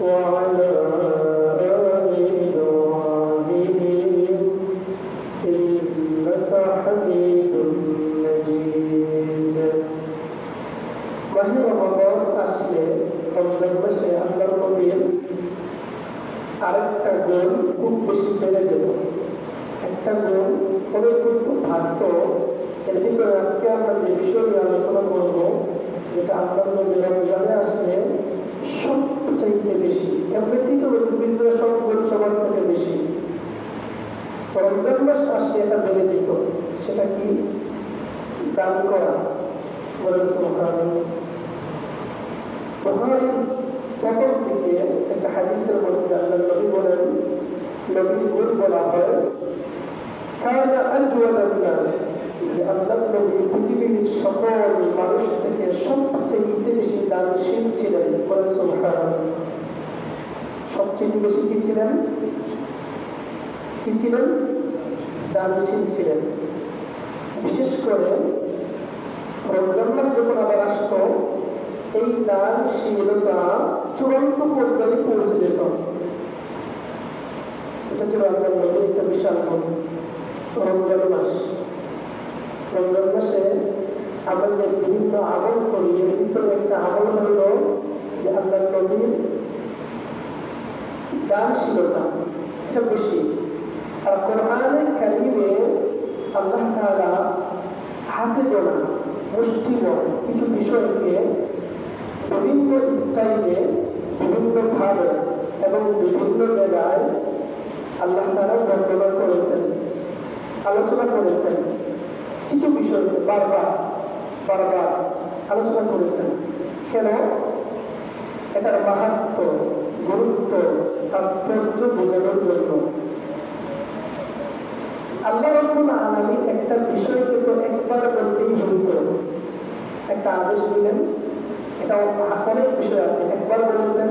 وعلى آل إبراهيم إنك حميد مجيد মাহে রমজান আসলে রমজান মাসে আল্লাহর নবীর আরেকটা গুণ খুব বেশি বেড়ে যেত। একটা গুণ অনেক খুব ভাগ্য। এর ভিতরে আজকে আমরা যে বিষয় নিয়ে আলোচনা করবো, যেটা আল্লাহর নবীর রমজানে আসলে সবচাইতে বেশি, এমনিতেই তো ভিতরে সব গুণ সবার থেকে বেশি, রমজান মাস আসলে এটা বেড়ে যেত। সেটা কি? দান করা। বলেছেন প্রথম থেকে একটা হাদিসের মধ্যে আল্লাহ নবী বলেন, নবীর গুণ বলা হয় কানা আজওয়াদান নাস, যে আল্লাহ নবী পৃথিবীর সকল মানুষ থেকে সবচেয়ে বেশি দানশীল ছিলেন। বলেন সুবহানাল্লাহ। সবচেয়ে বেশি কি ছিলেন? কি ছিলেন? দানশীল ছিলেন। বিশেষ করে রমজান মাস যখন আবার আসতো, এই দানশীলতা চূড়ান্ত পর্যায়ে পৌঁছে যেত। এটা ছিল আল্লাহর নবীর একটা বিশাল গুণ। রমজান মাস, রমজান মাসে আমরা যে বিভিন্ন আমল করি, এর ভিতরে একটা আমল হল যে আল্লাহর নবীর দানশীলতা, এটা বেশি। আর কোরআনে কারীমে আল্লাহ তাআলা হাতে গোনা, মুষ্টিবদ্ধ কিছু বিষয়কে বিভিন্ন স্টাইলে, বিভিন্নভাবে এবং বিভিন্ন জায়গায় আল্লাহ তাআলা বর্ণনা করেছেন, আলোচনা করেছেন। কিছু বিষয়কে বারবার আলোচনা করেছেন। কেন? এটার মাহাত্ম্য, গুরুত্ব, তাৎপর্য বোঝানোর জন্য। আল্লাহ রাব্বুল আলামিন একটা বিষয়কে তো একবার বলতেই হইত, একটা আদেশ দিলেন, এটা অনেক বিষয় আছে, একবার বলেছেন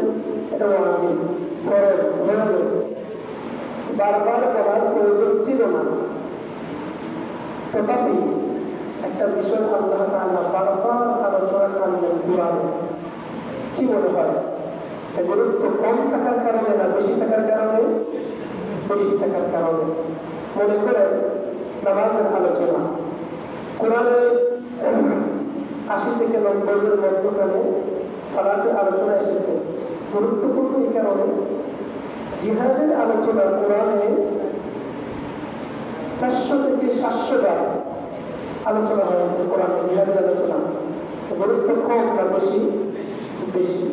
এটা ওয়াজিব, ফরজ হয়ে গেছে, বারবার বলার প্রয়োজন ছিল না। তথাপি একটা বিষয় আল্লাহ তাআলা বারবার আলোচনা করলেন কুরআনে। কি মনে হয় গুরুত্ব কম থাকার কারণে না বেশি থাকার কারণে? বেশি থাকার কারণে। মনে করেন নামাজের আলোচনা কোরআনে ৮০ থেকে ৯০ এর মধ্যখানে সালাতের আলোচনা এসেছে। গুরুত্বপূর্ণ এই কারণে, জিহাদের আলোচনা কোরআনে ৪০০ থেকে ৭০০ বার আলোচনা হয়েছে। কোরআনে জিহাদের আলোচনা গুরুত্ব কম না বেশি? বেশি।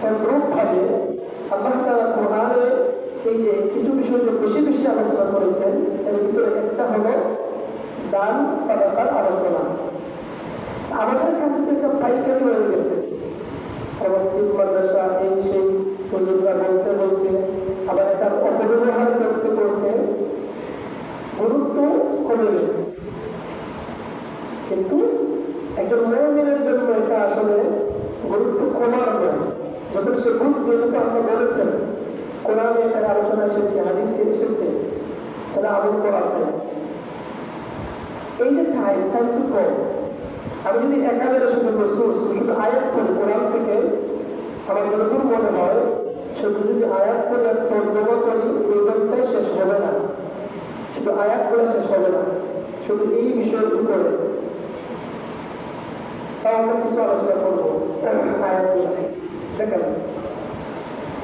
তদ্রূপভাবে আল্লাহ তাআলা কোরআনে এই যে কিছু বিষয় বেশি বেশি আলোচনা করেছেন, এর ভিতরে একটা হলো দান সাদাকার আলোচনা। আমাদের কাছে তো একটা পাইকারি হয়ে গেছে, মসজিদ মাদ্রাসা এই সেই হুজুররা বলতে বলতে, আবার একটা অপব্যবহার করতে করতে গুরুত্ব কমে গেছে। কিন্তু একজন মুমিনের জন্য এটা আসলে গুরুত্ব কমার নয়, যত সে বুঝবে। যেহেতু আপনি বলেছেন কোরআনে একটা আলোচনা এসেছে, হাদিসে এসেছে, তাহলে আমল করা আছে। এই যে টাইম তো কম। আমি যদি একাধারে শুধু আয়াত করি কোরআন থেকে, আমার যতদূর মনে হয় শুধু যদি আয়াত করে তর্জমা করি, ওইটাই শেষ হবে না। শুধু আয়াত করে শেষ হবে না, শুধু এই বিষয়ের উপরে তাও আমরা কিছু আলোচনা করবো। আয়াত দেখেন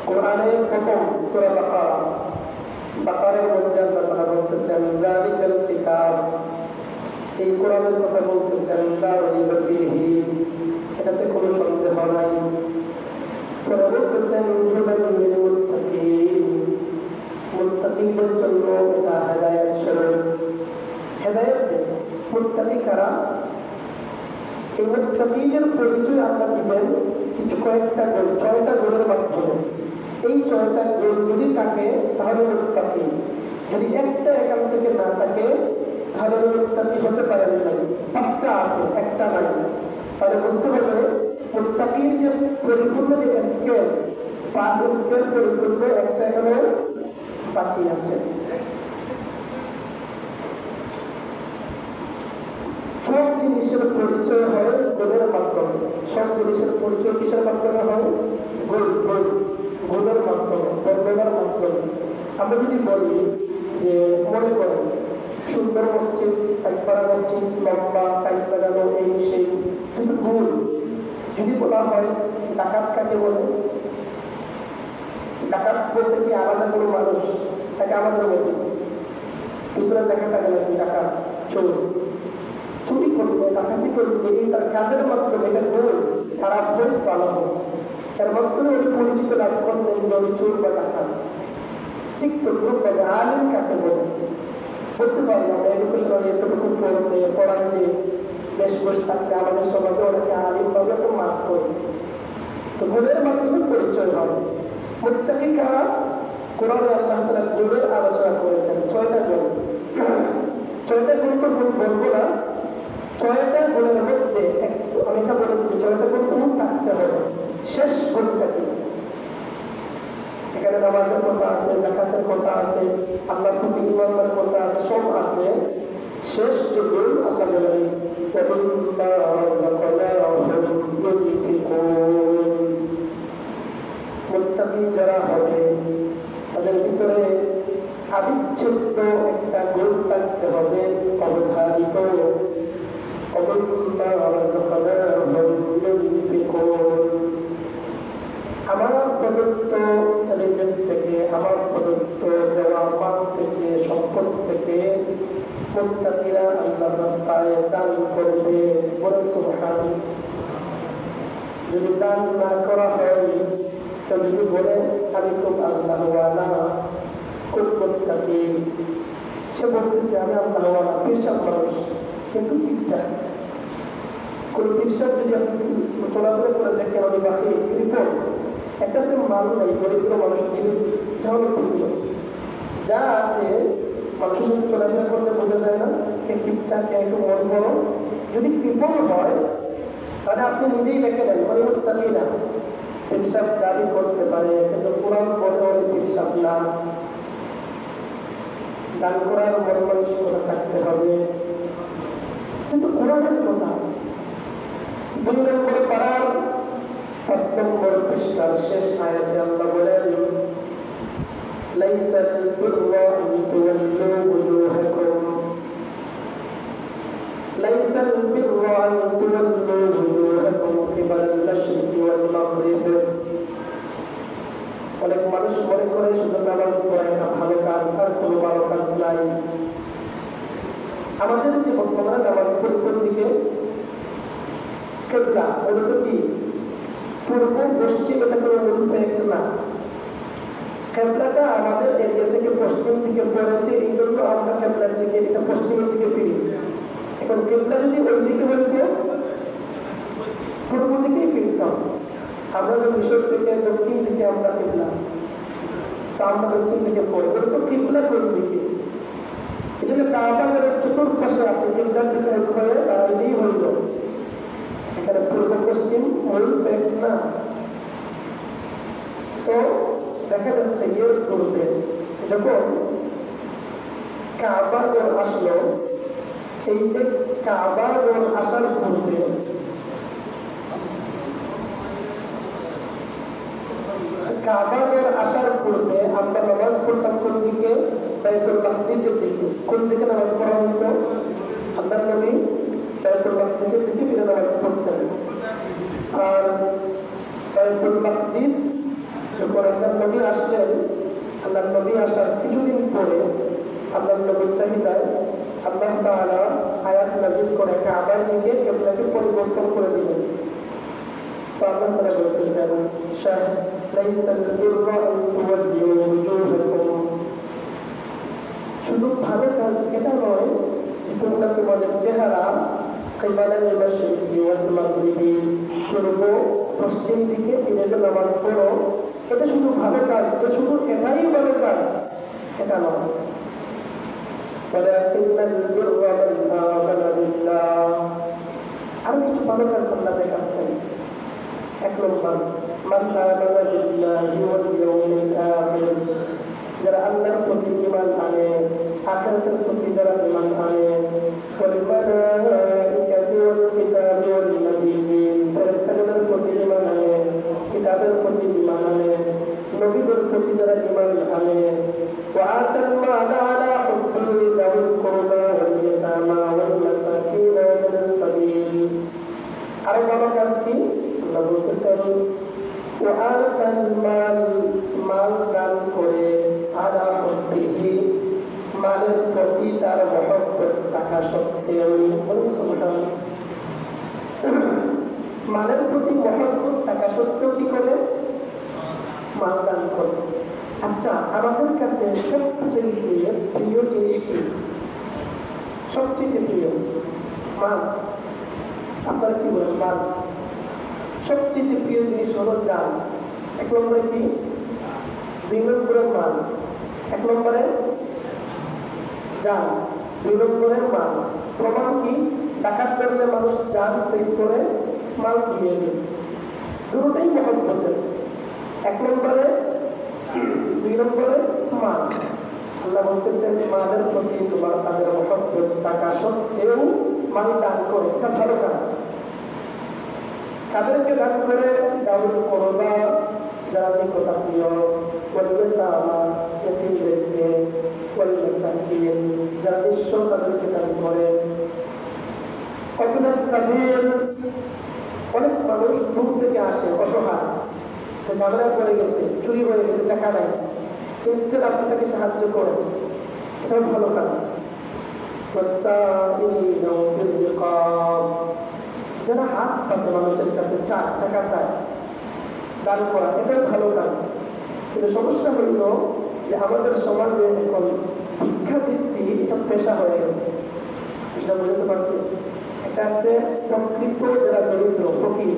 কোরআনে প্রথম সূরা বাকারা, বাকারার মধ্যে আল্লাহ তাআলা বলতেছেন যালিকাল কিতাব, এই কোরআনের কথা বলতেছেন, লা রাইবা ফীহি, এটাতে কোনো সন্দেহ নাই। পরে বলতেছেন হুদাল লিল মুত্তাকিন, মুত্তাকিনদের জন্য এটা হেদায়েত স্বরূপ। হেদায়েত মুত্তাকি কারা? এই মুত্তাকিনের পরিচয় আল্লাহ দিবেন কিছু কয়েকটা গুণ, ৬টা গুণের মাধ্যমে। এই ৬টা গুণ যদি থাকে তাহলে মুত্তাকি, যদি একটা এখান থেকে না থাকে তাহলে মুত্তাকি হতে পারেন না। ৫টা আছে, একটা নাই, তাহলে বুঝতে পারবে মুত্তাকির যে পরিপূর্ণ যে স্কেল, ৫ স্কেল পরিপূর্ণ, একটা এখানে বাকি আছে। সব জিনিসের পরিচয় হয় গুণের মাধ্যমে। সব জিনিসের পরিচয় কিসের মাধ্যমে হয়? গুণ। আমরা যদি বলি যে মনে করেন সুন্দর মসজিদ, একপাড়া মসজিদ, লম্বা টাইলস লাগানো, এই সেই, কিন্তু ভুল। যদি বলা হয় ডাকাত কাকে বলে, ডাকাত বলতে কি আলাদা কোনো মানুষ, তাকে আমাদের বলি পিছনে দেখা থাকে নাকি ডাকাত, চোর, চুরি করবে, ডাকাতি করবে, এই তার কাজের মাধ্যমে এটা ভুল, খারাপ ভুল ভালো হোক, এর মাধ্যমে ওই পরিচিত লাভ করলেন চোর বা ডাকাত। ঠিক তো ভাবে আলিম কাকে বলে বলতে পারলাম, এডুকেশনাল এতটুকু পড়তে পড়াইতে বেশ বসে থাকতে আমাদের সমাজে অনেকে আলিম ভাবে তো মাফ করে, তো গুণের মাধ্যমে পরিচয় হবে। মুত্তাকি কারা? কোরআনে আল্লাহ তাআলা গুণের আলোচনা করেছেন, 6টা গুণ। 6টা গুণ তো বলবো না, 6টা গুণের মধ্যে আমি এটা বলেছি 6টা গুণ থাকতে হবে। শেষ গুণটা কি? এখানে নামাজের কথা আছে, যাকাতের কথা আছে, আল্লাহর প্রতি ঈমানের কথা আছে, সব আছে। শেষ যে গুণ আল্লাহ বলেন মুত্তাকি যারা হবে তাদের ভিতরে আবিচ্ছেদ্য একটা গুণ থাকতে হবে, অবধারিত। আমার প্রদত্ত রিজিক থেকে, আমার প্রদত্ত দেওয়া মাল থেকে, সম্পদ থেকে মুত্তাকিরা আল্লাহর রাস্তায় দান করবে। বলে সুবহানাল্লাহ। যদি দান না করা হয়, তো যদি বলে আমি খুব আল্লাহওয়ালা, খুব মুত্তাকি, সে বলতেছে আমি আল্লাহওয়ালা, পিরসাদ মানুষ, কিন্তু ঠিকঠাক কোন পিরসাদ যদি আপনি চলাফেরা করে দেখেন আমি বাকি রিপোর্ট একটা সে মানুষ নেই, দরিদ্র মানুষ তাহলে যা আছে মানুষের সাথে চলাফেরা করতে বোঝা যায় না, কে ঠিকঠাক, কে একটু মন বড়। যদি কৃপণ হয় তাহলে আপনি নিজেই লেখে দেন, মনে করতে পারি না পিরসাদ দাবি করতে পারে, কিন্তু কোরআন বলে অনেক পিরসাদ না। দান করার মন মানসিকতা থাকতে হবে, কিন্তু কোরআনের কথা 2 নম্বর পারার 5 নম্বর পৃষ্ঠার শেষ আয়াতে আল্লাহ বলেন লাইসাল বিররা আন তুওয়াল্লু ওজুহাকুম লাইসাল বিররা আন তুওয়াল্লু ওজুহাকুম কিবালাল মাশরিকি ওয়াল মাগরিব। অনেক মানুষ মনে করে শুধু নামাজ পড়া একটা ভালো কাজ, আর কোনো ভালো কাজ নাই। আমাদের যে বর্তমানে নামাজ পড়ার দিকে কিবলা, ওটা তো কি পূর্ব পশ্চিম, এটা কোনো ইম্প্যাক্ট না। কিবলাটা আমাদের এরিয়া থেকে পশ্চিম দিকে পড়েছে, এই জন্য আমরা কিবলার দিকে, এটা পশ্চিমের দিকে ফিরি। এখন কিবলা যদি ওই দিকে হইতো পূর্ব দিকেই ফিরতাম। আমরা মিশর থেকে দক্ষিণ দিকে আমরা কিবলা, তা আমরা দক্ষিণ দিকে পড়বো, তো কিবলা কোন দিকে? এই জন্য কাবাগের চতুর্পাশে আপনি কিবলার দিকে হয়ে দাঁড়াইলেই হইল। এখানে পূর্ব পশ্চিম মূল ফ্যাক্ট না। তো দেখা যাচ্ছে এর পূর্বে যখন কাবাগর আসলো, সেই যে কাবাগর আসার পূর্বে আমরা নামাজ পড়তাম কোন দিকে? বাইতুল মাকদিসের দিকে। কোন দিকে নামাজ পড়া হতো? আল্লাহর নবী বাইতুল মাকদিসের দিকে ফিরে নামাজ পড়তেন। আর বাইতুল মাকদিস যখন আল্লাহর নবী আসলেন, আল্লাহর নবী আসার কিছুদিন পরে আল্লাহর নবীর চাহিদায় আল্লাহ তাআলা আয়াত নাযিল করে কাবার দিকে কিবলাকে পরিবর্তন করে দিলেন। তো আল্লাহ তাআলা বলতেছেন লাইসাল বিররা আন তুওয়াল্লু ওজুহাকুম, শুধু ভালো কাজ এটা নয় যে তোমরা তোমাদের চেহারা কিবালাল মাশরিকি ওয়াল মাগরিবি, পূর্ব পশ্চিম দিকে ফিরে নামাজ পড়ো, এটা শুধু ভালো কাজ, এটা শুধু এটাই ভালো কাজ, এটা নয়। ওয়ালাকিন্নাল বিররা মান আমানা বিল্লাহ, আর কিছু ভালো কাজ আল্লাহ দেখাচ্ছেন। 1 নম্বর মান আমানা বিল্লাহি ওয়াল ইয়াউমিল আখির, যারা আল্লাহর প্রতি ঈমান আনে, আখিরাতের প্রতি যারা ঈমান আনে, ওয়াল মালাইকাতি ওয়াল কিতাবি ওয়াল নবিয়্যিন, ফেরেশতাদের প্রতি ঈমান আনে, কিতাবের প্রতি ঈমান আনে, নবীদের প্রতি যারা ঈমান আনে, وآتى المال على حبه ذوي القربى واليتامى والمساكين وابن السبيل আরো বড় কাজ কি আল্লাহ বলতেছেন وآتى المال মাল দান করে على حبه মালের প্রতি তার মহব্বত থাকা সত্ত্বেও মালের প্রতি মহব্বত থাকা সত্ত্বেও কি করে মাল দান করে। আচ্ছা, আমাদের কাছে সবচেয়ে প্রিয় জিনিস কি? সবচেয়ে প্রিয় মাল। আপনারা কি বলেন? মাল সবচেয়ে প্রিয় জিনিস হলো জাল। এক নম্বরে কি? 2 নম্বরে মাল। 1 নম্বরে জাল, 2 নম্বরে মাল। প্রমাণ কি? ডাকাত করলে মানুষ জাল চেক করে মাল দিয়ে দেয়, দুটোটাই মহব্বতের। 1 নম্বরে 2 নম্বরে মাল। আল্লাহ বলতেছেন মালের প্রতি তোমার তাদের মহব্বত থাকা সত্ত্বেও মাল দান করে, এটা ভালো কাজ। তাদেরকে দান করে দাউল করবা যারা নিকটাত্মীয়, ওয়ালিয়াতামা ইতিমদেরকে, ওয়াল মাসাকিন যারা নিঃস্ব তাদেরকে দান করে। ইবনাস সাবিল অনেক মানুষ দূর থেকে আসে অসহায়, ঝামেলায় পড়ে গেছে, চুরি হয়ে গেছে, টাকা নাই, ইনস্টেড আপনি তাকে সাহায্য করেন, এটাও ভালো কাজ। যারা হাত পাতে মানুষের কাছে চায়, টাকা চায়, দান করা, এটাও ভালো কাজ। কিন্তু সমস্যা হইল যে আমাদের সমাজে এখন শিক্ষাবৃত্তি এটা পেশা হয়ে গেছে। এটা বুঝতে পারছি। এটা আছে প্রকৃত যারা দরিদ্র ফকির,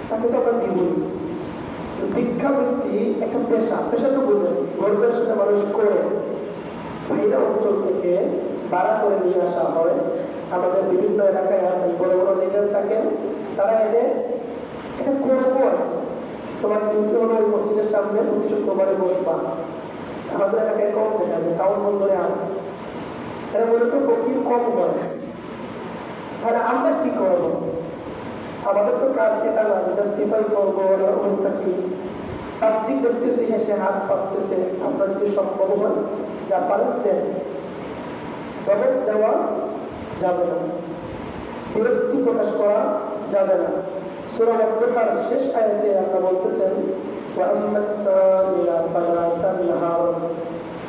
তাকে তো আমরা দিবই। শিক্ষাবৃত্তি একটা পেশা, পেশা তো বুঝে গর্বের সাথে মানুষ করে বাইরে অঞ্চল থেকে ভাড়া করে নিয়ে আসা হয়। আমাদের বিভিন্ন এলাকায় আছেন বড় বড় লিডার থাকেন, তারা এনে এটা করবো। তোমার ডিউটি হলো ওই মসজিদের সামনে প্রতি শুক্রবারে বসবা। আমাদের এলাকায় কম দেখা যায়, টাউন বন্দরে আছে। এরা মূলত ফকির কম করে। তাহলে আমরা কি করবো? আমাদের তো কাজ এটা না, জাস্টিফাই করবো অবস্থা কি, সাবজেক্ট দেখতেছে, শেষে হাত পাততেছে। আপনার যদি সম্ভব হয় যা পারেন দেন, জবাব দেওয়া যাবে না, বিরক্তি প্রকাশ করা যাবে না। সূরা আল-বাকারার শেষ আয়াতে আল্লাহ বলতেছেন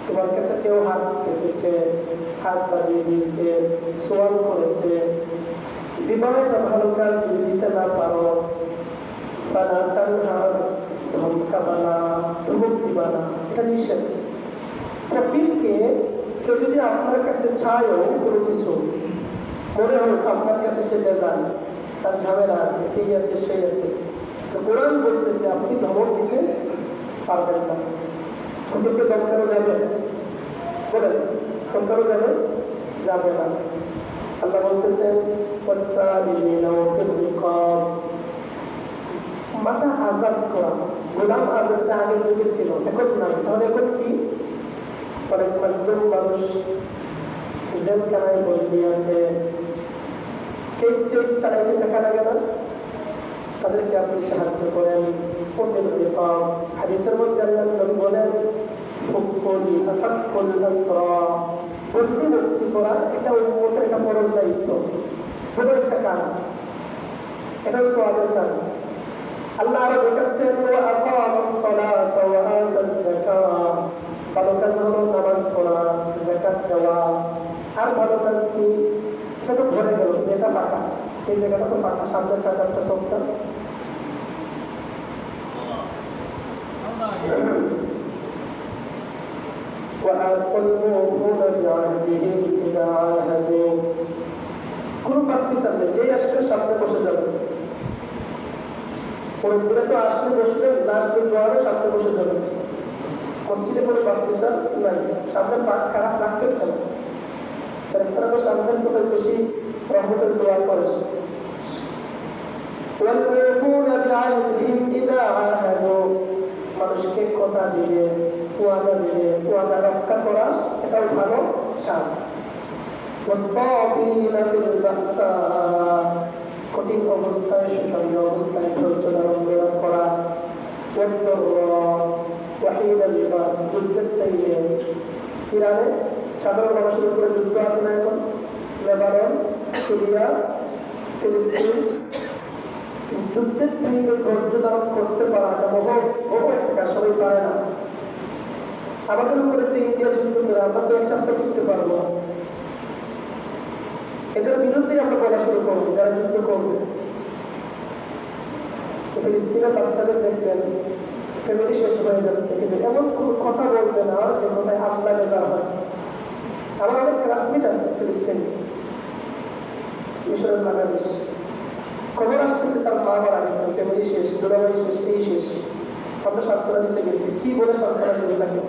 তোমার কাছে কেউ হাত পেতেছে, হাত বাড়িয়ে দিয়েছে, সোয়াল করেছে, বিবাহটা ভালো কাজ যদি দিতে না পারো, ধমকাবানা, ধমক দিবানা, এটা নিষেধ। ফকিরকে কেউ যদি আপনার কাছে চায়ও কোনো কিছু, মনে হোক আপনার কাছে সে বেজান, তার ঝামেলা আছে, এই আছে, সেই আছে, তো কোরআন বলতেছে আপনি ধমক দিতে পারবেন না। ফকিরকে ধমকানো যাবে? বলেন, ধমকানো যাবে? যাবে না। আল্লাহ বলতেছেন মাথা আজাদ করা, গোলাম আজাদটা আগের যুগে ছিল, এখন নাই। তাহলে এখন কি? অনেক মাজলুম মানুষ জেলখানায় বন্দী আছে, কেস টেস চালাইতে টাকা লাগে না, তাদেরকে আপনি সাহায্য করেন। হাদিসের মধ্যে আল্লাহ নবী বলেন বন্দী মুক্তি করা এটা উম্মতের একটা ফরজ দায়িত্ব, বড় একটা কাজ, এটাও সওয়াবের কাজ। আল্লাহ আরো দেখাচ্ছেন ভালো কাজ হলো নামাজ পড়া, যাকাত দেওয়া। আর ভালো কাজ কি? এটা তো ভরে গেল, এটা পাকা, এই জায়গাটা তো পাকা, সামনের কাজটা সবটা। কোন পাঁচ পিছার নেই, যে আসলে সামনে বসে যাবে। পরিবারে তো আসলে বসলে না, আসলে জোয়ারে সামনে বসে যাবে। মসজিদে কোনো পাঁচ পিছার নাই, সামনে পাক খারাপ রাখতে হবে। ফেরেশতারা তো সামনের সবাই বেশি রহমতের দোয়া করে। মানুষকে কথা দিয়ে, ওয়াদা দিয়ে, ওয়াদা রক্ষা করা, এটাও ভালো কাজ। কঠিন অবস্থায়, সুসংগ অবস্থায় ধৈর্য ধারণ করা, ওয়াহিদ আল-লিবাস, যুদ্ধের টাইমে ইরানে সাধারণ মানুষের উপরে যুদ্ধ আছে না এখন, লেবানন, সিরিয়া, ফিলিস্তিন, যুদ্ধের টাইমে ধৈর্য ধারণ করতে পারা বহু একটা সবাই পারে না। আমাদের উপরে যে ইন্ডিয়া যুদ্ধ করে আমরা তো এক সপ্তাহ করতে পারবো না। এদের বিরুদ্ধে আমরা বলা শুরু করবো যারা যুদ্ধ করবে। ফিলিস্তিনের বাচ্চাদের দেখবেন ফ্যামিলি শেষ হয়ে যাচ্ছে, কিন্তু এমন কোনো কথা বলবে না যে কোথায় আল্লাহ বেজার হয়। আমার অনেক ক্লাসমেট আছে ফিলিস্তিন, মিশরের বাংলাদেশ, খবর আসতেছে তার মা মারা গেছে, ফ্যামিলি শেষ, দুরাবাই শেষ, এই শেষ, আমরা সান্ত্বনা দিতে গেছি। কি বলে সান্ত্বনা দিতে থাকে?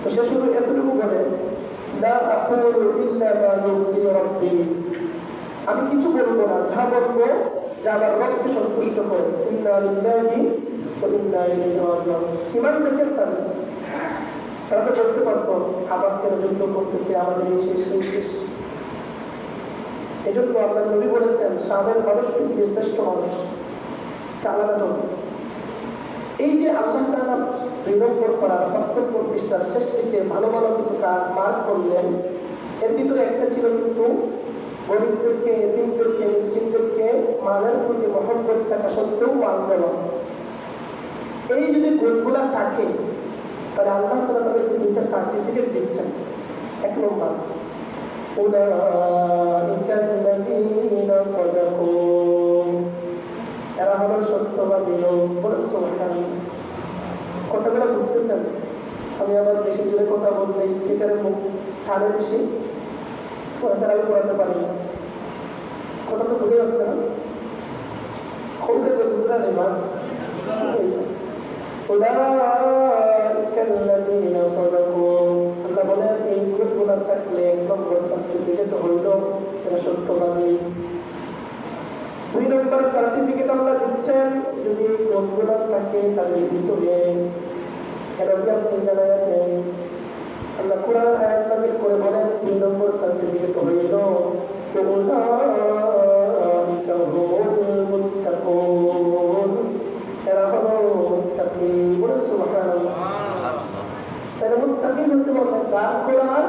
তো সে শুধু এতটুকু বলে, লা আকুলু ইল্লা মা ইউরদি রাব্বি, আমি কিছু বলবো না, যা বলবো যা আমার রবকে সন্তুষ্ট করে। ইন্না লিল্লাহি ওয়া ইন্না ইলাইহি রাজিউন। ঈমান দেখেন তারা তো বলতে পারতো হামাস কেন যুদ্ধ করতেছে, আমাদের এই শেষ সেই শেষ। এই জন্য আপনার নবী বলেছেন শামের মানুষ পৃথিবীর শ্রেষ্ঠ মানুষ, আলাদা নবী। এই যে আল্লাহ তাআলা 2 নম্বর করার 5 নম্বর পৃষ্ঠার শেষ থেকে ভালো ভালো কিছু কাজ মার্ক করলেন, এর ভিতরে একটা ছিল কিন্তু গরিবদেরকে, এতিমদেরকে, মিসকিনদেরকে মালের প্রতি মহব্বত থাকা সত্ত্বেও মাল দেওয়া। এই যদি গুণগুলা থাকে তাহলে আল্লাহ তাআলা তাদেরকে 2টা সার্টিফিকেট দিচ্ছেন। 1 নম্বর, উলাইকা আল্লাযীনা সাদাকু, এরা হলো সত্যবাদী লোক। বলেন সুবহানাল্লাহ। কথাগুলো বুঝতেছেন? আমি আমার বেশি জোরে কথা বললে স্পিকারের মুখ ঠাড়ে বেশি, কথাটা আমি বলতে পারি না। কথা তো বুঝে যাচ্ছে না, খুবই বুঝলেন এবার। উলাইকা আল্লাযীনা সাদাকু, আল্লাহ বলেন এই গুণগুলো থাকলে 1 নম্বর সার্টিফিকেট হইল এরা সত্যবাদী। 2 নম্বর সার্টিফিকেট আল্লাহ দিচ্ছেন যদি গুণগুলো থাকে তাদের ভিতরে, এরা কি আপনি জানেন? আল্লাহ কোরআন আয়াত নাযিল করে বলেন 2 নম্বর সার্টিফিকেট হইল উলাইকা হুমুল মুত্তাকুন, এরা হলো মুত্তাকি। বলেন সুবহানাল্লাহ। তাহলে মুত্তাকি হতে বলতে দান করার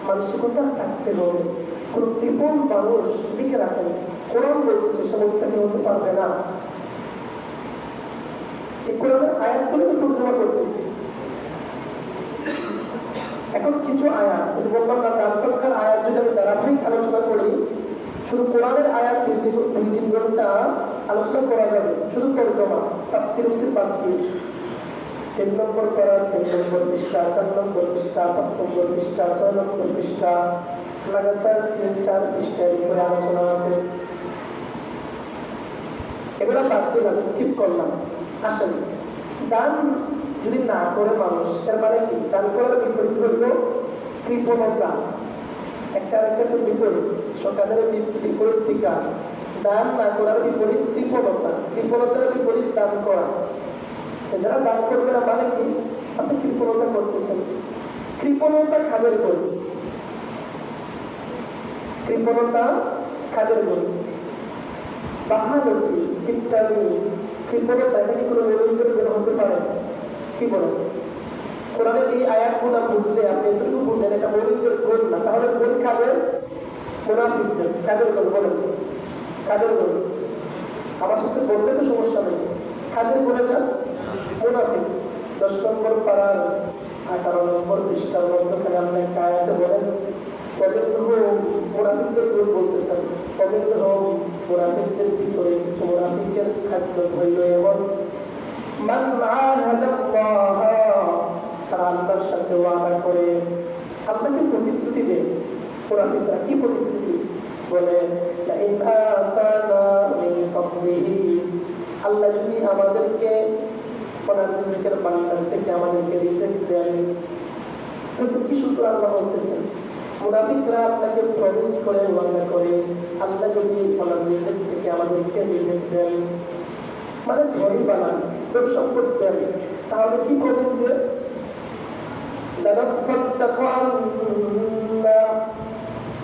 মানসিকতা থাকতে হবে। কোন কৃপণ মানুষ লিখে রাখেন কোরআন বলছে সে মুত্তাকি হতে পারবে না। এই কোরআনের আয়াতগুলো তর্জমা করতেছি। এখন কিছু আয়াত বললাম না, তাফসীরের আয়াত যদি আমি ধারাবাহিক আলোচনা করি, শুধু কোরআনের আয়াত 2-3 ঘন্টা আলোচনা করা যাবে, শুধু তর্জমা তাফসীর বাদ দিয়ে। 3 নম্বর করার 3 নম্বর পৃষ্ঠা, 4 নম্বর পৃষ্ঠা, 5 নম্বর পৃষ্ঠা, 6 নম্বর পৃষ্ঠা, লাগাতার 3-4 পৃষ্ঠার উপরে আলোচনা আছে। এগুলো বাদ দিলাম, স্কিপ করলাম। আসেন, দান যদি না করে মানুষ, এর মানে কি? দান করার বিপরীত হইল কৃপণতা। একটা তো বিপরীত, সরকারের বিপরীত টিকা। দান না করার বিপরীত কৃপণতা, কৃপণতার বিপরীত দান করা। যারা দান করবে না মানে কি? আপনি কৃপণতা করতেছেন। কৃপণতা খাদের করি, কৃপণতা খাদের করি, বাহাদুরি ইত্যাদি কৃপণতা, এটা কি কোনো নিরঞ্জন বের হতে পারে? কি বলেন? কোরআনের এই আয়াতগুলো বুঝলে আপনি এতটুকু বুঝলেন এটা মৌলিকের গোল না। তাহলে গোল কাদের? মুনাফিকদের। কাদের গোল বলেন? কাদের গোল? আমার সাথে বলতে তো সমস্যা নেই। কাদের বলে যান? মুনাফিক। 10 নম্বর পারার 18 নম্বর পৃষ্ঠার মধ্যখানে আপনি একটা আয়াতে বলেন মুনাফিকদের গোল বলতেছেন। মুনাফিকদের ভিতরে কিছু মুনাফিকের খাসলত হইল এমন, মান আহাদাল্লাহ, তারা আল্লাহর সাথে ওয়াদা করে, আল্লাহকে প্রতিশ্রুতি দেয়। মুনাফিকরা কি প্রতিশ্রুতি বলে? লাইন আতানা মিন ফাদলিহি, আল্লাহ যদি আমাদেরকে ওনার রিজিকের ভান্ডার থেকে আমাদেরকে রিজিক দেন। কিন্তু কি শুধু আল্লাহ বলতেছেন, মুনাফিকরা আপনাকে প্রমিস করে ওয়াদা করে আল্লাহ যদি ওনার রিজিক থেকে আমাদেরকে রিজিক দেন, মানে ধরি বানান তোর সম্পদ দেন, তাহলে কি প্রমিস দেয়?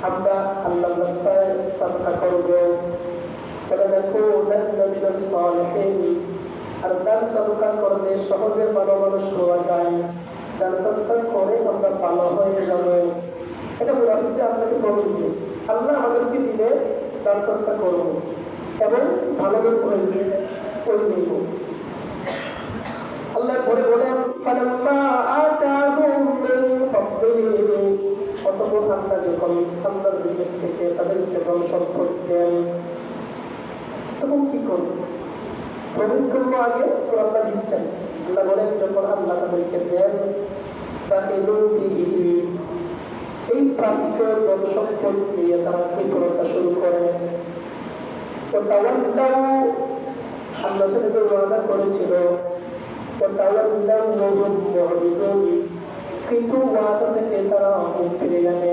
আমরা আল্লাহর রাস্তায় সাদকা করব, আর দান সাদকা করলে সহজে ভালো মানুষ হওয়া যায়, দান সাদকা করে আমরা ভালো হয়ে যাব। এটা মুনাফিকরা আপনাকে বলে দিবে, আল্লাহ আমাদেরকে দিলে দান সাদকা করব এবং ভালো করে দিব। আল্লাহ পরে বলেন ফালাম্মা আতাহুম মিন ফাদলিহি, অতঃপর আল্লাহ যখন আল্লাহর রিজিক থেকে তাদেরকে ধন সম্পদ দেন তখন কি করবে? প্রবেশ করবো আগে তো আল্লাহ দিচ্ছেন। আল্লাহ বলেন যখন আল্লাহ তাদেরকে দেন ফাখিলু বিহি, এই প্রাপ্ত ধন সম্পদ দিয়ে তারা কৃপণতা শুরু করে। আল্লাহ সাথে ওয়াদা করেছিল কিন্তু ওয়াদা থেকে তারা মুখ ফিরে গেলে।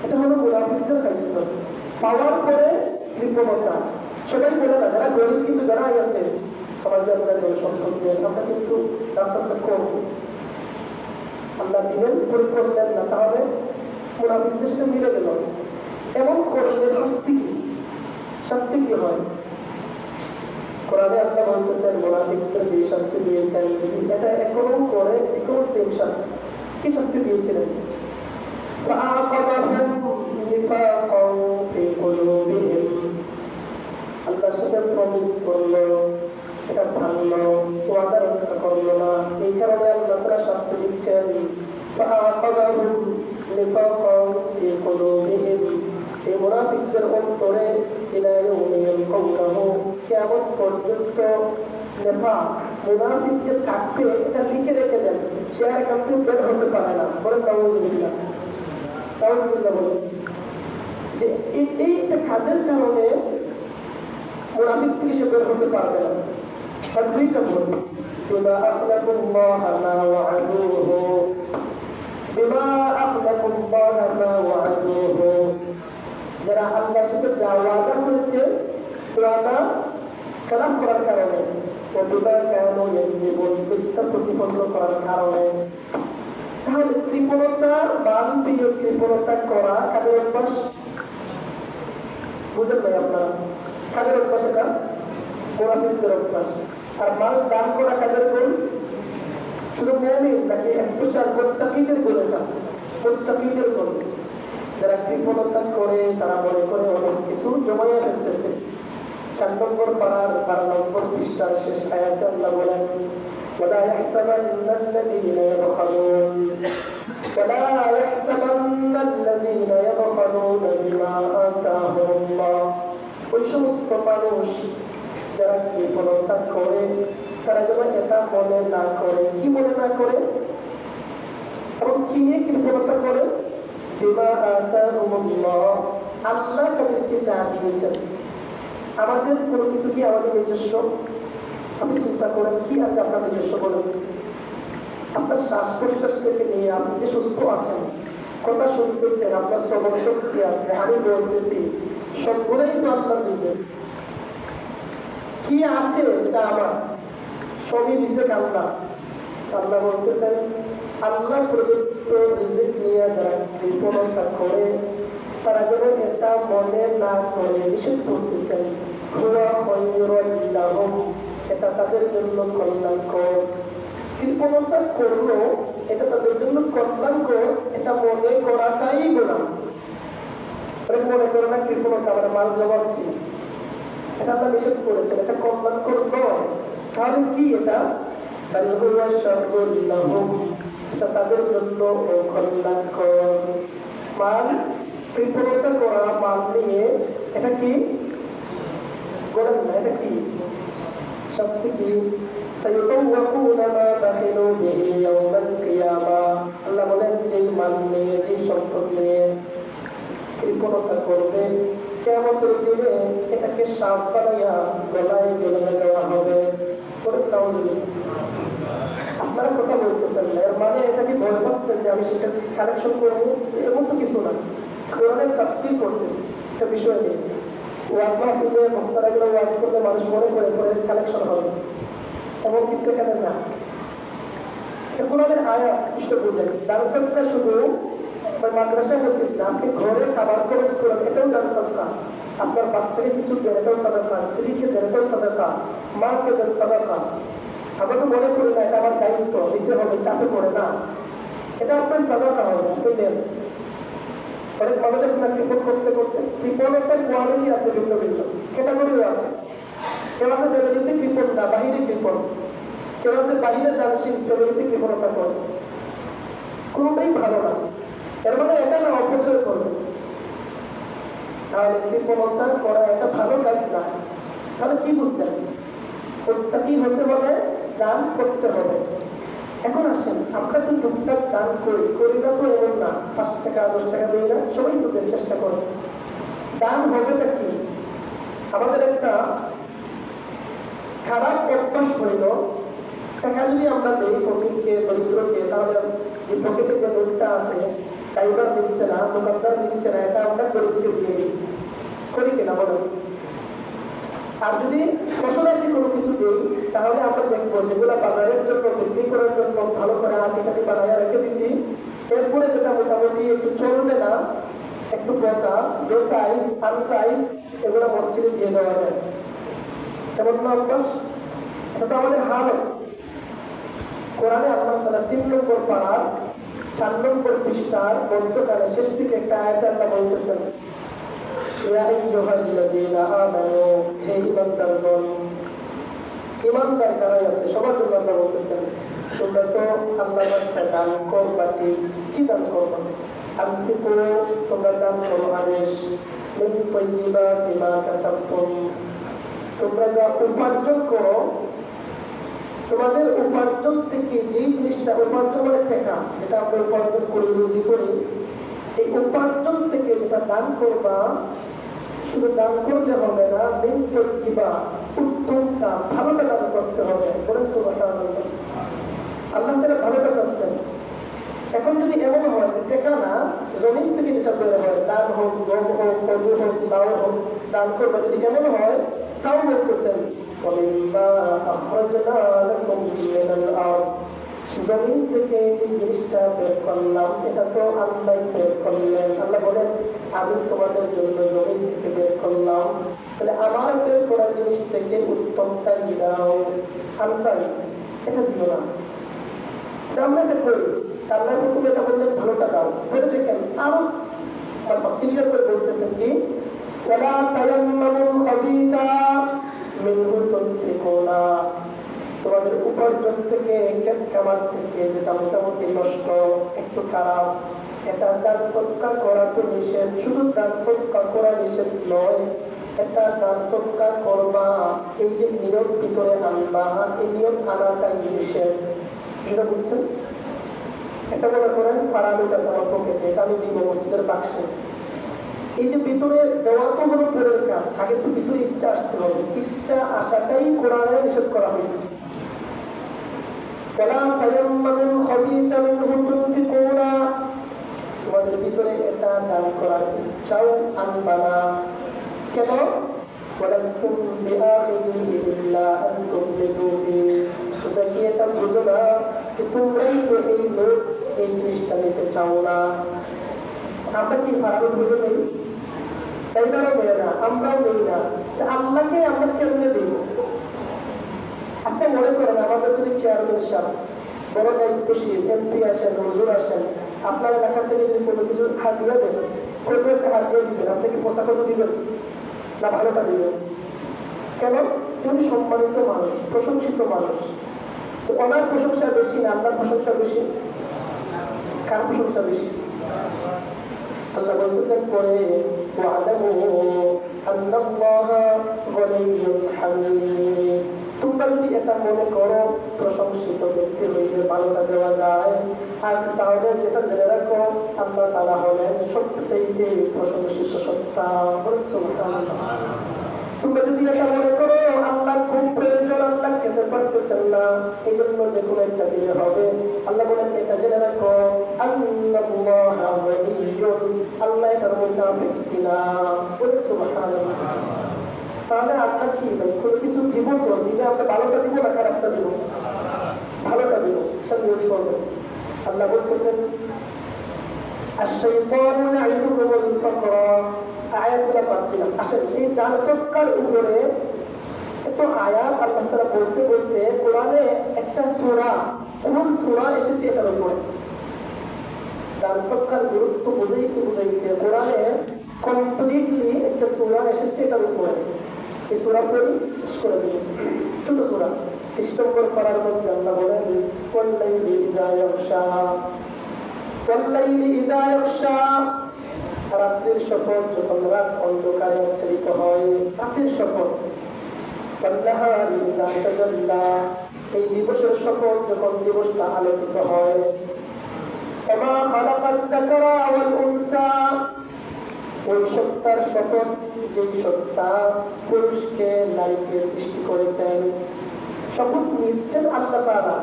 এটা হলো মুনাফিকদের খাইছিল। পাওয়ার পরে কৃপণতা। সবাই বলে না, যারা গরিব কিন্তু যারা আছে সমাজে আপনার সম্পদ দিয়ে আমরা কিন্তু রাস্তা করবো, আল্লাহ দিলেন পরে করলেন না, তাহলে মুনাফিকদের সাথে মিলে গেল। এমন করলে শাস্তি কি হয়? কোরআনে আল্লাহ বলতেছেন মুনাফিকদের যে শাস্তি দিয়েছেন, এটা এখনো করে এখনো সেম শাস্তি। কি শাস্তি দিয়েছিলেন? আল্লাহর সাথে প্রমিস করলো, এটা ভাঙলো, ওয়াদা রক্ষা করলো না, এই কারণে আল্লাহ তারা শাস্তি দিচ্ছেন। এই মুনাফিকদের অন্তরে কিয়ামত পর্যন্ত নেফাক, মুনাফিক যে থাকবে এটা লিখে রেখে দেন, সে আর এখান থেকে বের হতে পারে না। বলে তাওয়াজ্জুবিল্লাহ বলে যে এইটা কাজের কারণে মুনাফিক থেকে সে বের হতে পারবে না। আর দুইটা বলি বিমা আখলাকুল্লাহ মা ওয়া'দুহু, বিমা আখলাকুল্লাহ মা ওয়া'দুহু, যারা আল্লাহর সাথে যা ওয়াদা করেছে ওয়াদা খেলাফ করার কারণে, ওগুলা কেন জীবন মিথ্যা প্রতিপন্ন করার কারণে। তাহলে কৃপণতা, মান দিয়ে কৃপণতা করা কাদের অভ্যাস? বুঝেন ভাই আপনারা? কাদের অভ্যাস? এটা মুনাফিকদের অভ্যাস। আর মাল দান করা কাদের গুণ? শুধু মুমিন নাকি স্পেশাল মুত্তাকিদের গুণ? এটা মুত্তাকিদের গুণ। যারা কৃপণতা করে তারা মনে করে অনেক কিছু জমাইয়া ফেলতেছে। 4 নম্বর পারার 12 নম্বর পৃষ্ঠার শেষ আয়াতে আল্লাহ বলেন ولا يحسبن الذين يبخلون بما آتاهم الله। ওই সমস্ত মানুষ যারা কৃপণতা করে তারা যেন এটা মনে না করে। কি মনে না করে? এবং কি নিয়ে কৃপণতা করে? বিমা আতাহুমুল্লাহ, আল্লাহ তাদেরকে যা দিয়েছেন। আমাদের কোনো কিছু কি আমাদের নিজস্ব? আপনি চিন্তা করেন কি আছে আপনার নিজস্ব বলেন? আপনার শ্বাস প্রশ্বাস থেকে নিয়ে আপনি যে সুস্থ আছেন, কথা শুনতেছেন, আপনার শ্রবণ শক্তি আছে, আমি বলতেছি, সবগুলোই তো আপনার নিজের। কি আছে যেটা আমার? সবই নিজের আল্লাহ। আল্লাহ বলতেছেন আল্লাহ প্রদত্ত রিজিক নিয়ে যারা কৃপণতা করে তারা যেন এটা মনে না করে নিষেধ করতেছেন। এটা তাদের জন্য কল্যাণকর। কৃপণতা করলো এটা তাদের জন্য কল্যাণকর, এটা মনে করাটাই গোলাম। মনে করে না কৃপণতা আমার মাল জমাচ্ছি, এটা আমরা নিষেধ করেছেন, এটা কল্যাণকর নয়। তাহলে কি এটা? এটা তাদের জন্য কল্যাণকর। মাল কৃপণতা করা, মাল নিয়ে এটা কি করেন না, এটা কি শাস্তি? কি আল্লাহ বলেন যে মাল নিয়ে, যে সম্পদ নিয়ে কৃপণতা করবে কিয়ামতের দিনে এটাকে সাপ বানাইয়া গলায় ঝুলিয়ে দেওয়া হবে। আপনারা কথা বলতেছেন না, এর মানে এটা কি ভয় পাচ্ছেন যে আমি সেটা কালেকশন করবো? এরকম তো কিছু না। কোরআনের তাফসীর করতেছি, একটা বিষয় নেই। ওয়াজ মাহফিলে বক্তারা গুলো ওয়াজ করলে মানুষ মনে করে কালেকশন হবে, এমন কিছু এখানে না। কোরআনের আয়াত ইষ্ট বুঝেন। দান সাদকা শুধু মাদ্রাসা মসজিদ না, আপনি ঘরে খাবার খরচ করেন, এটাও দান সাদকা। আপনার বাচ্চাকে কিছু দেন, এটাও সাদাকা, স্ত্রীকে দেন, এটাও সাদাকা, মাকে দেন সাদাকা। আমরা তো মনে করি না এটা আমার দায়িত্ব, দিতে হবে, চাপে পড়ে না, এটা আপনার সাদাকা হবে, আপনি দেন। অনেক মানুষ আছে না, কৃপণ করতে করতে, কৃপণ একটা কোয়ালিটি আছে, ভিন্ন ভিন্ন ক্যাটাগরিও আছে। কেউ আছে ফ্যামিলিতে কৃপণ না, বাহিরে কৃপণ, কেউ আছে বাহিরে দানশীল, ফ্যামিলিতে কৃপণতা করে, কোনোটাই ভালো না। এর মানে এটা না অপচয় করবে, তাহলে কৃপণতা করা এটা ভালো কাজ না। তাহলে কি বুঝলেন, কোনটা কি হতে হবে, দান করতে হবে। এখন আসেন, আমরা তো টুকটাক দান করি না তো এমন না, 5 টাকা 10 টাকা দিই না, সবাই তো দেন, চেষ্টা করে। দান হবেটা কি, আমাদের একটা খারাপ অভ্যাস হইল, টাকা যদি আমরা দেই ফকিরকে, দরিদ্রকে, তাহলে যে পকেটে যে নোটটা আছে ড্রাইভার দিচ্ছে না, দোকানদার দিচ্ছে না, এটা আমরা গরিবকে দিয়ে দিই, করি কিনা বলেন? আর যদি ফসলাদি কোনো কিছু দিই, তাহলে আমরা দেখবো যেগুলো বাজারের জন্য, বিক্রি করার জন্য ভালো করে আঁটি বানায় রেখে দিছি, এরপরে যেটা মোটামুটি একটু চলবে না, একটু পচা, সাইজ আনসাইজ, এগুলো মসজিদে দিয়ে দেওয়া যায়। এমন না অভ্যাস? এটা তো আমাদের হালত। কোরআনে আল্লাহ তাআলা 3 নম্বর পারার 4 নম্বর পৃষ্ঠার মধ্যখানে শেষ দিকে একটা আয়াতে আল্লাহ বলতেছেন, ইয়া আইয়ুহাল্লাযীনা আমানু, হে ঈমানদারগণ, ঈমানদার যারা আছে সবার জন্য আল্লাহ বলতেছেন, তোমরা তো আল্লাহর রাস্তায় দান করবা। কি দান করবা? আনফিকু, তোমরা দান করো, আদেশ, মিন তাইয়্যিবাতি মা কাসাবতুম, তোমরা যা উপার্জন করো, তোমাদের উপার্জন থেকে যে জিনিসটা, উপার্জন মানে টাকা, যেটা আমরা উপার্জন করি, রুজি করি, এই উপার্জন থেকে যেটা দান করবা, শুধু দান করলে হবে না, মিন তাইয়্যিবা, উত্তম কাজ, ভালোটা দান করতে হবে। বলেন সুবহানাল্লাহ। আল্লাহ তাআলা ভালোটা চাচ্ছেন। এখন যদি এমন হয় যে টাকা না, জমিন থেকে যেটা বের হয়, দান হোক, গম হোক, কদু হোক, লাউ হোক, দান করবে, যদি এমন হয়, তাও বলতেছেন জমিন থেকে যে জিনিসটা বের করলাম, এটা তো আল্লাহ বের করলেন। আল্লাহ বলেন, আমি তোমাদের জন্য জমিন থেকে বের করলাম, তাহলে আমার বের করা জিনিস থেকে উত্তমটা দাও, আনসার এটা দিও না। আমরা এটা করি, আল্লাহ হুকুম এটা বললেন, ভালোটা দাও, বলে দেখেন আরো ক্লিয়ার করে বলতেছেন কি, ওয়ালা তায়াম্মামুল খাবিসা মিনহু তুনফিকুনা, তোমাদের উপার্জন থেকে, কামার থেকে যেটা মোটামুটি নষ্ট, একটু খারাপ, এটা দান সদকা করা তো নিষেধ। শুধু দান সদকা করা নিষেধ নয়, এটা দান সদকা করবা, এই যে নিয়ত ভিতরে আনবা, এই নিয়ত আনাটাই নিষেধ। এটা বুঝছেন? এটা মনে করেন ফারালুট আছে আমার পকেটে, এটা আমি দিব মসজিদের বাক্সে। এই যে ভিতরে দেওয়া তো হলো পরের কাজ, আগে তো ভিতরে ইচ্ছা আসতে হবে, ইচ্ছা আসাটাই কোরআনে নিষেধ করা হয়েছে। তোমাদের ভিতরে এটা দান করার ইচ্ছাও আনবা না। কেন? তোমরা কি এটা বুঝো না যে তোমরাই তো এই লোক, এই জিনিসটা নিতে চাও না? আমরা কি ভালো বুঝে নেই? তাইটারও মেয়ে না, আমরাও নেই না, আল্লাহকে আমরা কেমনে দিব? আচ্ছা মনে করেন আমাদের যদি চেয়ারম্যান সাহেব, বড় দায়িত্বশীল এমপি আসেন, হুজুর আসেন, আপনার এলাকা থেকে যদি কোনো কিছু হাত দিয়ে দেবেন, কোনো একটা হাত দিয়ে দিবেন, আপনি কি পোশাক দিবেন না ভালোটা দিবেন? কেন? উনি সম্মানিত মানুষ, প্রশংসিত মানুষ, তো ওনার প্রশংসা বেশি না আপনার প্রশংসা বেশি? কার প্রশংসা বেশি? আল্লাহ বলতেছেন পরে, তোমরা যদি এটা মনে করো প্রশংসিত ব্যক্তি হইলে ভালোটা দেওয়া যায়, আর তাহলে যেটা জেনে রাখো, আল্লাহ তাআলা হলেন সবচেয়ে প্রশংসিত সত্তা। তোমরা যদি এটা মনে করো আল্লাহ খুব প্রয়োজন, আল্লাহ খেতে পারতেছেন না, এই জন্য যে কোনো একটা দিলে হবে, আল্লাহ বলেন এটা জেনে রাখো, আল্লাহ এটার মধ্যে ব্যক্তি না। সুবহানাল্লাহ। তাহলে আপনার কি ভাই, কোনো কিছু দিব তো দিলে আমরা ভালোটা দিব না খারাপটা দিব? ভালোটা দিব, সেটা নিয়োগ করবেন। আল্লাহ বলতেছেন, আশ-শাইতানু ইয়া'iদুকুমুল ফাকরা আয়াতগুলো বাদ দিলাম। আসেন এই ডান সক্কার উপরে এত আয়াত আল্লাহ তাআলা বলতে বলতে কোরআনে একটা সূরা, কোন সূরা এসেছে এটার উপরে। ডান সক্কার গুরুত্ব বুঝাইতে কোরআনে কমপ্লিটলি একটা সূরা এসেছে এটার উপরে। এই সূরা পড়ি শেষ করে দিই। ছোট সূরা 30 নম্বর পারার মধ্যে আল্লাহ বলেন ওয়াল্লাইলি ইযা ইয়াগশা, ওয়াল্লাইলি ইযা ইয়াগশা, রাতের শপথ যখন রাত অন্ধকারে আচ্ছাদিত হয়, রাতের শপথ। ওয়ান্নাহারি ইযা তাজাল্লা, এই দিবসের শপথ যখন দিবসটা আলোকিত হয়। ওমা খালাকাত যাকারা ওয়াল উনসা, ওই সত্তার শপথ যেই সত্তা পুরুষকে নারীকে সৃষ্টি করেছেন। শপথ নিচ্ছেন আল্লাহ তাআলা,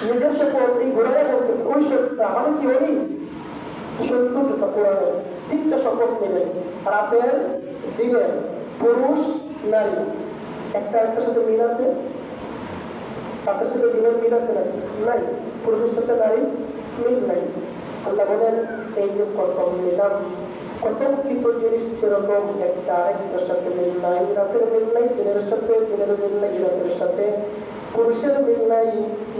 নিজের শপথ এই ঘোড়ায় বলতেছে ওই সত্তা, মানে কি ওই সত্য যেটা কোরআনে 3টা শপথ নিলেন, রাতের, দিনের, পুরুষ, নারী। একটা একটার সাথে মিল আছে? রাতের সাথে দিনের মিল আছে নাকি? নাই। পুরুষের সাথে নারী মিল নাই। আল্লাহ বলেন এই যে কসম নিলাম, কসমকৃত জিনিস যেরকম একটা আরেকটার সাথে মিল নাই, রাতের মিল নাই দিনের সাথে, দিনের মিল নাই রাতের সাথে, পুরুষের মিল নাই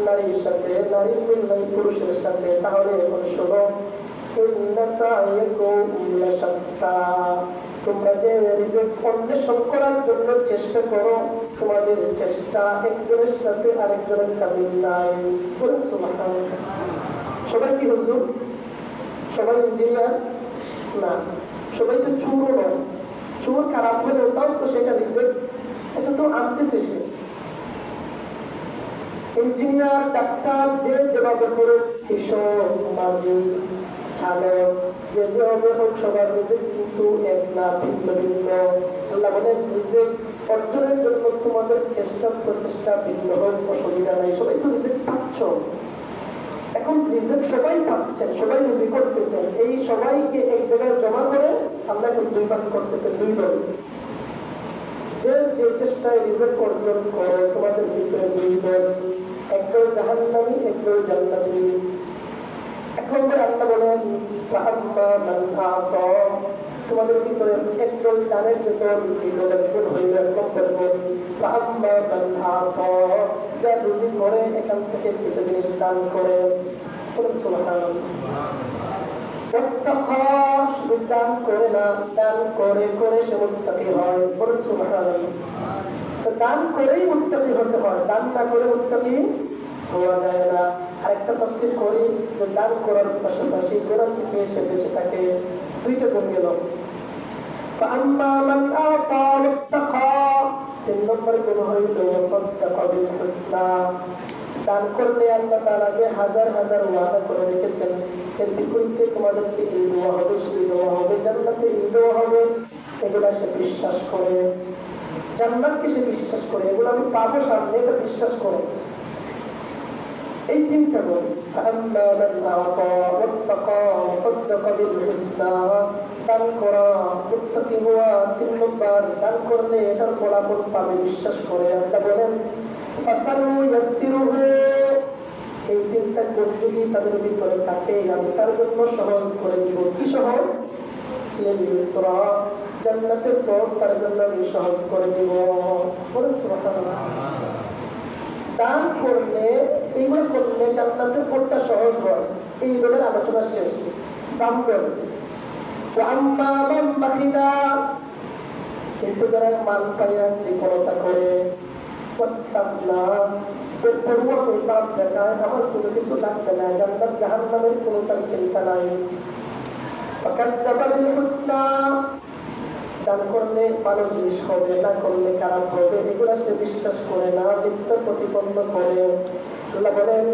নারীর সাথে, নারীর মিল নাই পুরুষের সাথে। তাহলে এখন শোনো, তোমরা যে রিজিক অন্বেষণ করার জন্য চেষ্টা করো, তোমাদের চেষ্টা একজনের সাথে আরেকজনের মিল নাই। সুবহানাল্লাহ। সবাই কি হুজুর? সবাই ইঞ্জিনিয়ার না, সবাই তো চুরও নয়। চুর খারাপ হলে ওটাও তো সেটা রিজিক, এটা তো আনতেছে সে। ইঞ্জিনিয়ার, ডাক্তার যে যেভাবে করে, কৃষক, মাঝি, চালক, যে যেভাবে হোক সবার রিজিক কিন্তু এক না, ভিন্ন ভিন্ন। আল্লাহ বলেন রিজিক অর্জনের জন্য তোমাদের চেষ্টা প্রচেষ্টা ভিন্ন হোক, অসুবিধা নাই, সবাই তো রিজিক পাচ্ছ। এখন রিজিক সবাই পাচ্ছেন, সবাই রিজিক করতেছেন, এই সবাইকে এক জায়গায় জমা করে আমরা এখন 2 ভাগ করতেছেন, 2 দল। যে যে চেষ্টায় রিজিক অর্জন করে তোমাদের ভিতরে 2 দল, একদল জাহান্নামী, একদল জান্নাতী। এক নম্বরে আল্লাহ বলেন ফাআম্মা মান আতা, তোমাদের ভিতরে একদল জানের যে দল, এই দলের গুণ হইল 1 নম্বর গুণ ফাআম্মা মান আতা, যা রুজি করে এখান থেকে কিছু জিনিস দান করে। সুবহানাল্লাহ। মুত্তাকা, শুধু দান করে না, দান করে করে সে মুত্তাকি হয়। বলুন সুবহানাল্লাহ। তো দান করেই মুত্তাকি হতে হয়, দান না করে মুত্তাকি হওয়া যায় না। আরেকটা তাফসীর করি যে দান করার পাশাপাশি গুনাহ থেকে সে বেঁচে থাকে। 2টা গুণ গেল। ফাআম্মা মান আতা ওয়াত্তাকা, 3 নম্বর গুণ হইল ওয়াসাদ্দাকা বিল হুসনা। দান করলে আল্লাহ তাআলা যে হাজার হাজার ওয়াদা করে রেখেছেন, এর বিপরীতে তোমাদেরকে এই দেওয়া হবে, সেই দেওয়া হবে, জান্নাতে এই দেওয়া হবে, এগুলা সে বিশ্বাস করে। জান্নাতকে সে বিশ্বাস করে, এগুলো আমি পাবো সামনে, এটা বিশ্বাস করে। এই 3টা গুণ, ফাআম্মা মান আতা ওয়াত্তাকা ওয়াসাদ্দাকা বিল হুসনা, দান করা, মুত্তাকি হওয়া। 3 নম্বর, দান করলে এটার ফলাফল পাবে বিশ্বাস করে। আল্লাহ বলেন ফাসানুয়াসসিরুহু, এই 3টা গুণ যদি তাদের ভিতরে থাকে আমি তার জন্য সহজ করে দিব। কি সহজ? লিল ইসরা, জান্নাতের পথ তার জন্য আমি সহজ করে দিব। বলুন সুবহানাল্লাহ। দান করলে, এইগুলো করলে জান্নাতের পথটা সহজ হয়। এই বলের আলোচনা শেষ। দান করলে ওয়াম্মা মান বাখিলা, কিন্তু যারা মাল পাইয়া বিফলতা করে, ওয়াস্তাগনা, পড়ুয়া করে পাপ দেখায়, আমার কোনো কিছু লাগবে না, জান্নাত জাহান্নামের কোনো তার চিন্তা নাই। ফাকাজ্জাবা বিল হুসনা, দান করলে ভালো জিনিস হবে, না করলে খারাপ হবে, এগুলো সে বিশ্বাস করে না, মিথ্যা প্রতিপন্ন করে। আল্লাহ বলেন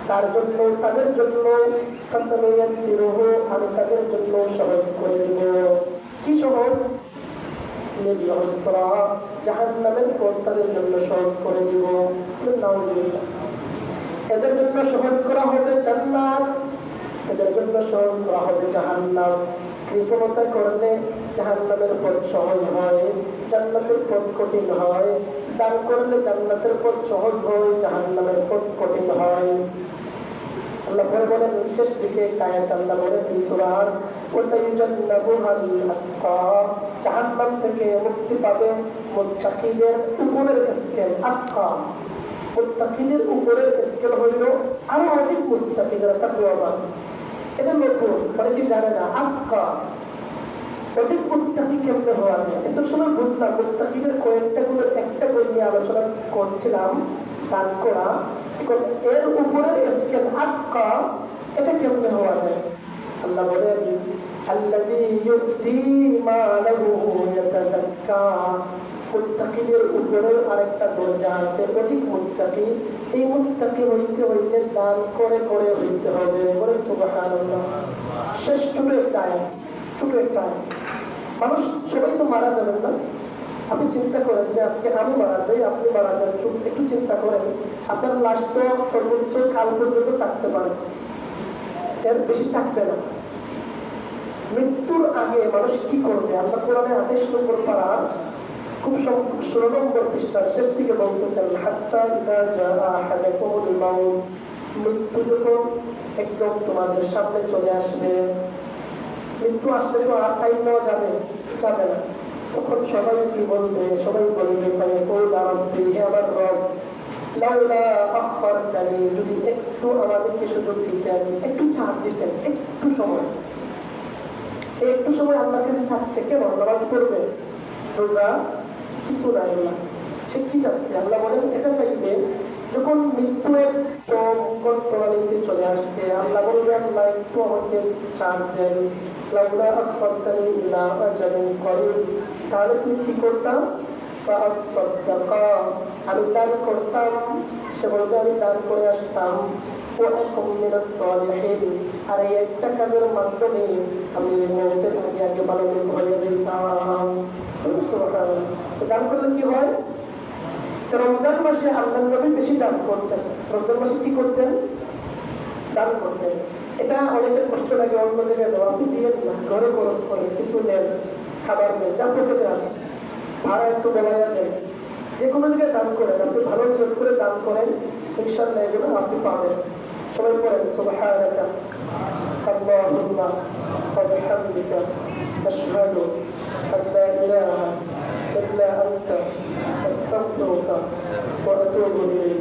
তার জন্য, তাদের জন্য ফাসানুয়াসসিরুহু, আমি তাদের জন্য সহজ করে দেব। কি সহজ? লিল ইসরা, জাহান্নামের পথ তাদের জন্য সহজ করে দেব। নাউজুবিল্লাহ। এদের জন্য সহজ করা হবে জান্নাত, এদের জন্য সহজ করা হবে জাহান্নাম। কৃপণতা করলে জাহান্নামের পথ সহজ হয়, জান্নাতের পথ কঠিন হয়। দান করলে জান্নাতের পথ সহজ হয়, জাহান্নামের পথ কঠিন হয়। আল্লাহ পরে বলেন শেষ দিকে আয়াত আল্লাহ বলেন এই সূরার ওয়াসাইয়ান্নাবুহাল আতকা জাহান্নাম থেকে মুক্তি পাবে মুত্তাকিদের উপরের স্কেল আতকা মুত্তাকিদের উপরের স্কেল হইল আরো অধিক মুত্তাকি যারা তাকওয়াবান এটা নতুন অনেকে জানে না আতকা অধিক মুত্তাকি কেমনে হওয়া যায় এত সময় বুঝলাম মুত্তাকিদের কয়েকটা গুলো একটা করে নিয়ে আলোচনা করছিলাম দান করা এর উপরে স্কেল আতকা এটা কেমনে হওয়া যায় আল্লাহ বলেন আল্লাযী ইউতি মালাহু ইয়াতাযাক্কা মুত্তাকিদের উপরে আরেকটা দরজা আছে অধিক মুত্তাকি এই মুত্তাকি হইতে হইলে দান করে করে হইতে হবে বলে সুবহানাল্লাহ শেষ ছোট একটা মানুষ সবাই তো মারা যাবেন না আপনি চিন্তা করেন যে আজকে আমি মারা যাই আপনি মারা যান একটু চিন্তা করেন আপনার লাশ তো সর্বোচ্চ কাল পর্যন্ত থাকতে পারে এর বেশি থাকবে না মৃত্যুর আগে মানুষ কি করবে আল্লাহ কোরআনে 28 নম্বর পারা খুব 16 নম্বর পৃষ্ঠার শেষ দিকে বলতেছেন হাত্তা ইযা জাআ আহাদাকুমুল মাউত মৃত্যু যখন একদম তোমাদের সামনে চলে আসবে মৃত্যু আসলে তো আর টাইম নেওয়া যাবে না তখন সবাই কি বলবে সবাই বলবে আমার রব লাউলা আখরতানি যদি একটু আমাদেরকে সুযোগ দিতেন একটু ছাড় দিতেন একটু সময় আল্লাহর কাছে চাচ্ছে কেন নামাজ পড়বে রোজা কিছু নাই না সে কি চাচ্ছে আল্লাহ বলেন এটা চাইবে যখন মৃত্যু প্রণালীতে চলে আসছে আল্লাহ বলবে আল্লাহ একটু আমাকে ছাড় দেন লাউলা আখরতানি ইলা আজালিন করিব তাহলে তুমি কি করতাম আমি দান করতাম সে বলবে আমি দান করে আসতাম আর এই একটা কাজের মাধ্যমে আমি মৌতের আগে ভালো হয়ে যেতাম দান করলে কি হয় রমজান মাসে আল্লাহ নবী বেশি দান করতেন রমজান মাসে কি করতেন দান করতেন এটা অনেকের কষ্ট লাগে অন্য জায়গায় দেওয়া আপনি দিয়ে না ঘরে খরচ করে কিছু নেন খাবার নেন যা পকেটে আছে ভাড়া একটু বলা যায় যে কোনো জায়গায় দান করেন আপনি ভালো নিয়োগ করে দান করেন ইনশাআল্লাহ এগুলো আপনি পাবেন সবাই করেন সুবহানাকা আল্লাহুম্মা ওয়া বিহামদিকা আশহাদু আল্লা ইলাহা ইল্লা আনতা আস্তাগফিরুকা ওয়া আতুবু ইলাইক